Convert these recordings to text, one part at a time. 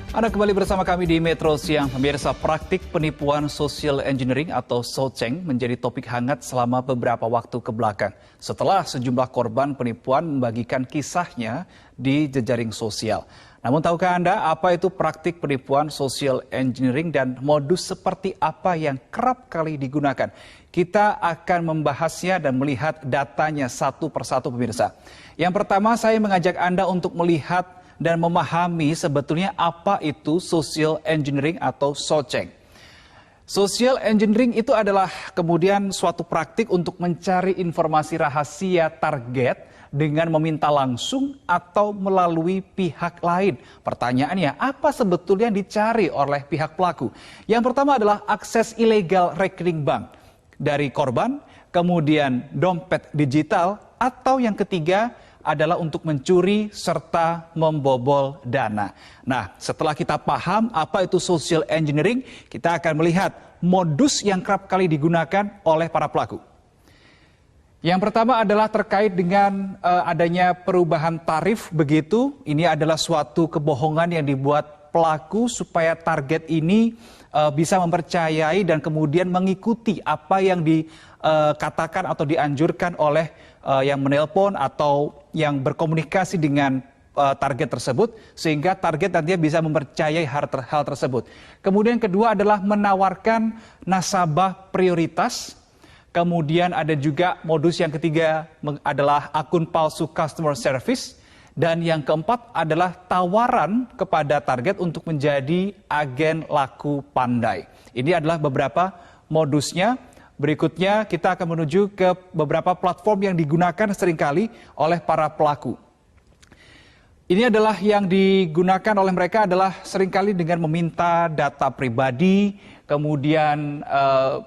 Anda kembali bersama kami di Metro Siang. Pemirsa, praktik penipuan social engineering atau SoCeng menjadi topik hangat selama beberapa waktu kebelakang. Setelah sejumlah korban penipuan membagikan kisahnya di jejaring sosial. Namun tahukah Anda apa itu praktik penipuan social engineering dan modus seperti apa yang kerap kali digunakan? Kita akan membahasnya dan melihat datanya satu persatu, pemirsa. Yang pertama, saya mengajak Anda untuk melihat dan memahami sebetulnya apa itu social engineering atau SoCeng. Social engineering itu adalah kemudian suatu praktik untuk mencari informasi rahasia target dengan meminta langsung atau melalui pihak lain. Pertanyaannya, apa sebetulnya yang dicari oleh pihak pelaku? Yang pertama adalah akses ilegal rekening bank dari korban, kemudian dompet digital, atau yang ketiga adalah untuk mencuri serta membobol dana. Nah, setelah kita paham apa itu social engineering, kita akan melihat modus yang kerap kali digunakan oleh para pelaku. Yang pertama adalah terkait dengan adanya perubahan tarif begitu. Ini adalah suatu kebohongan yang dibuat pelaku supaya target ini bisa mempercayai dan kemudian mengikuti apa yang dikatakan atau dianjurkan oleh yang menelpon atau yang berkomunikasi dengan target tersebut, sehingga target nantinya bisa mempercayai hal tersebut. Kemudian kedua adalah menawarkan nasabah prioritas. Kemudian ada juga modus yang ketiga adalah akun palsu customer service. Dan yang keempat adalah tawaran kepada target untuk menjadi agen laku pandai. Ini adalah beberapa modusnya. Berikutnya kita akan menuju ke beberapa platform yang digunakan seringkali oleh para pelaku. Ini adalah yang digunakan oleh mereka adalah seringkali dengan meminta data pribadi, kemudian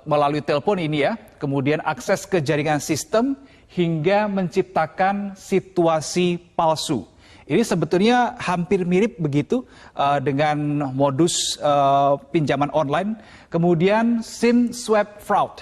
melalui telepon ini ya, kemudian akses ke jaringan sistem hingga menciptakan situasi palsu. Ini sebetulnya hampir mirip begitu dengan modus pinjaman online. Kemudian SIM swap fraud,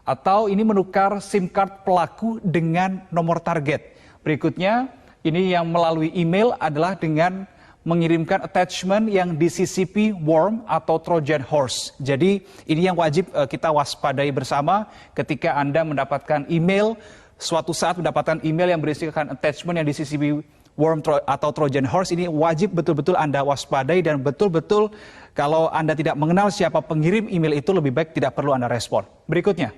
atau ini menukar SIM card pelaku dengan nomor target. Berikutnya, ini yang melalui email adalah dengan mengirimkan attachment yang disisipi worm atau Trojan horse. Jadi ini yang wajib kita waspadai bersama ketika Anda mendapatkan email, suatu saat mendapatkan email yang berisikan attachment yang disisipi worm atau Trojan horse, ini wajib betul-betul Anda waspadai dan betul-betul kalau Anda tidak mengenal siapa pengirim email itu lebih baik tidak perlu Anda respon. Berikutnya,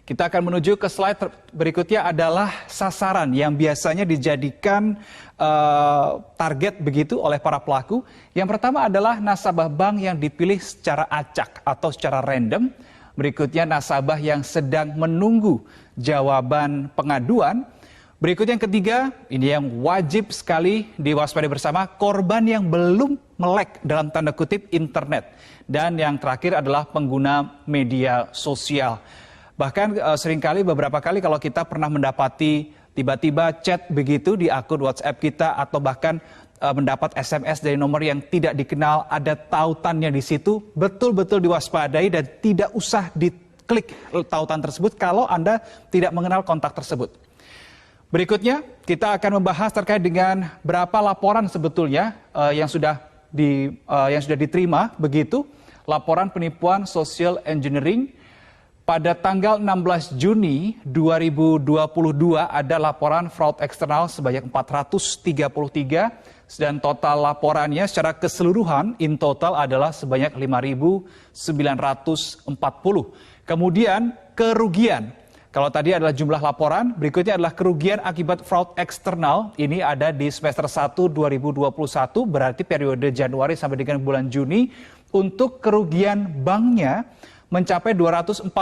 kita akan menuju ke slide berikutnya adalah sasaran yang biasanya dijadikan target begitu oleh para pelaku. Yang pertama adalah nasabah bank yang dipilih secara acak atau secara random. Berikutnya nasabah yang sedang menunggu jawaban pengaduan. Berikut yang ketiga, ini yang wajib sekali diwaspadai bersama, korban yang belum melek dalam tanda kutip internet. Dan yang terakhir adalah pengguna media sosial. Bahkan seringkali beberapa kali kalau kita pernah mendapati tiba-tiba chat begitu di akun WhatsApp kita atau bahkan mendapat SMS dari nomor yang tidak dikenal, ada tautannya di situ, betul-betul diwaspadai dan tidak usah diklik tautan tersebut kalau Anda tidak mengenal kontak tersebut. Berikutnya kita akan membahas terkait dengan berapa laporan sebetulnya yang sudah diterima begitu, laporan penipuan social engineering. Pada tanggal 16 Juni 2022 ada laporan fraud eksternal sebanyak 433 dan total laporannya secara keseluruhan in total adalah sebanyak 5.940. Kemudian kerugian, kalau tadi adalah jumlah laporan, berikutnya adalah kerugian akibat fraud eksternal. Ini ada di semester 1 2021, berarti periode Januari sampai dengan bulan Juni. Untuk kerugian banknya mencapai 246,5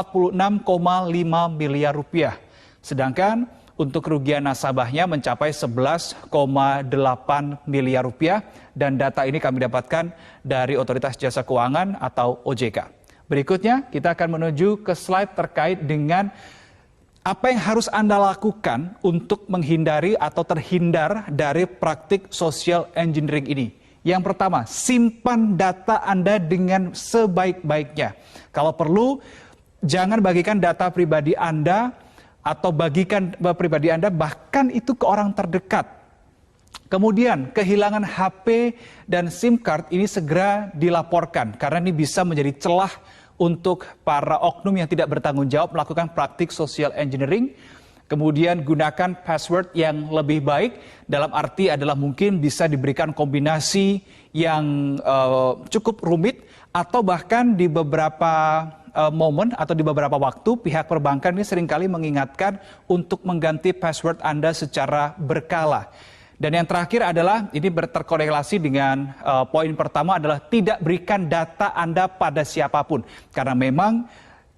miliar rupiah. Sedangkan untuk kerugian nasabahnya mencapai 11,8 miliar rupiah. Dan data ini kami dapatkan dari Otoritas Jasa Keuangan atau OJK. Berikutnya kita akan menuju ke slide terkait dengan apa yang harus Anda lakukan untuk menghindari atau terhindar dari praktik social engineering ini. Yang pertama, simpan data Anda dengan sebaik-baiknya. Kalau perlu, jangan bagikan data pribadi Anda atau bagikan pribadi Anda bahkan itu ke orang terdekat. Kemudian kehilangan HP dan SIM card ini segera dilaporkan karena ini bisa menjadi celah untuk para oknum yang tidak bertanggung jawab melakukan praktik social engineering. Kemudian gunakan password yang lebih baik, dalam arti adalah mungkin bisa diberikan kombinasi yang cukup rumit atau bahkan di beberapa momen atau di beberapa waktu pihak perbankan ini seringkali mengingatkan untuk mengganti password Anda secara berkala. Dan yang terakhir adalah ini terkorelasi dengan poin pertama adalah tidak berikan data Anda pada siapapun. Karena memang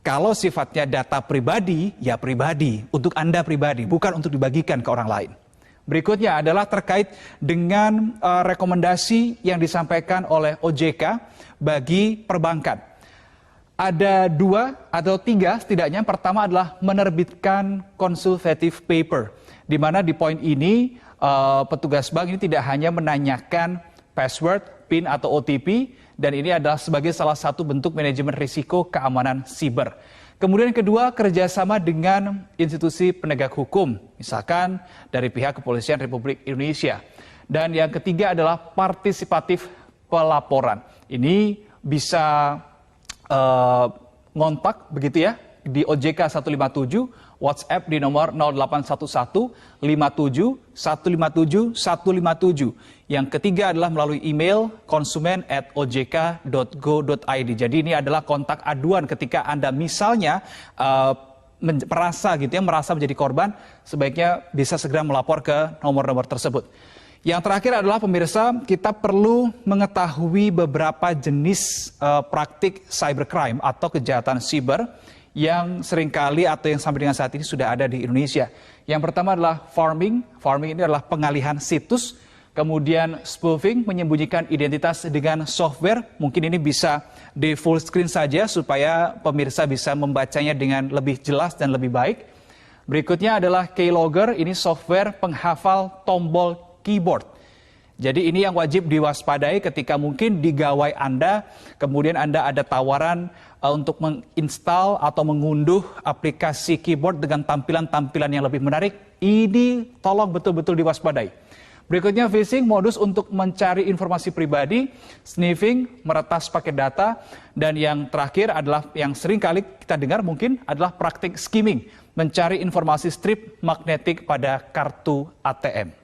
kalau sifatnya data pribadi, ya pribadi, untuk Anda pribadi, bukan untuk dibagikan ke orang lain. Berikutnya adalah terkait dengan rekomendasi yang disampaikan oleh OJK bagi perbankan. Ada 2 atau 3 setidaknya. Pertama adalah menerbitkan consultative paper, di mana di poin ini petugas bank ini tidak hanya menanyakan password, PIN atau OTP, dan ini adalah sebagai salah satu bentuk manajemen risiko keamanan siber. Kemudian yang kedua, kerjasama dengan institusi penegak hukum, misalkan dari pihak Kepolisian Republik Indonesia. Dan yang ketiga adalah partisipatif pelaporan. Ini bisa ngontak begitu ya di OJK 157, WhatsApp di nomor 0811 57 157 157. Yang ketiga adalah melalui email konsumen@ojk.go.id. Jadi ini adalah kontak aduan ketika Anda misalnya merasa menjadi korban, sebaiknya bisa segera melapor ke nomor-nomor tersebut. Yang terakhir adalah pemirsa, kita perlu mengetahui beberapa jenis praktik cybercrime atau kejahatan siber yang seringkali atau yang sampai dengan saat ini sudah ada di Indonesia. Yang pertama adalah farming. Farming ini adalah pengalihan situs. Kemudian spoofing, menyembunyikan identitas dengan software. Mungkin ini bisa di full screen saja supaya pemirsa bisa membacanya dengan lebih jelas dan lebih baik. Berikutnya adalah keylogger, ini software penghafal tombol keyboard. Jadi ini yang wajib diwaspadai ketika mungkin di gawai Anda, kemudian Anda ada tawaran untuk menginstal atau mengunduh aplikasi keyboard dengan tampilan-tampilan yang lebih menarik. Ini tolong betul-betul diwaspadai. Berikutnya phishing, modus untuk mencari informasi pribadi, sniffing, meretas paket data, dan yang terakhir adalah yang sering kali kita dengar mungkin adalah praktik skimming, mencari informasi strip magnetik pada kartu ATM.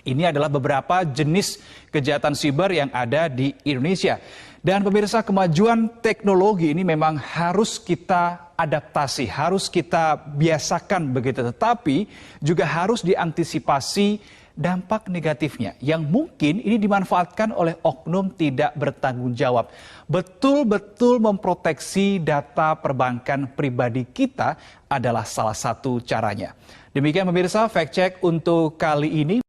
Ini adalah beberapa jenis kejahatan siber yang ada di Indonesia. Dan pemirsa, kemajuan teknologi ini memang harus kita adaptasi, harus kita biasakan begitu. Tetapi juga harus diantisipasi dampak negatifnya yang mungkin ini dimanfaatkan oleh oknum tidak bertanggung jawab. Betul-betul memproteksi data perbankan pribadi kita adalah salah satu caranya. Demikian pemirsa, fact check untuk kali ini.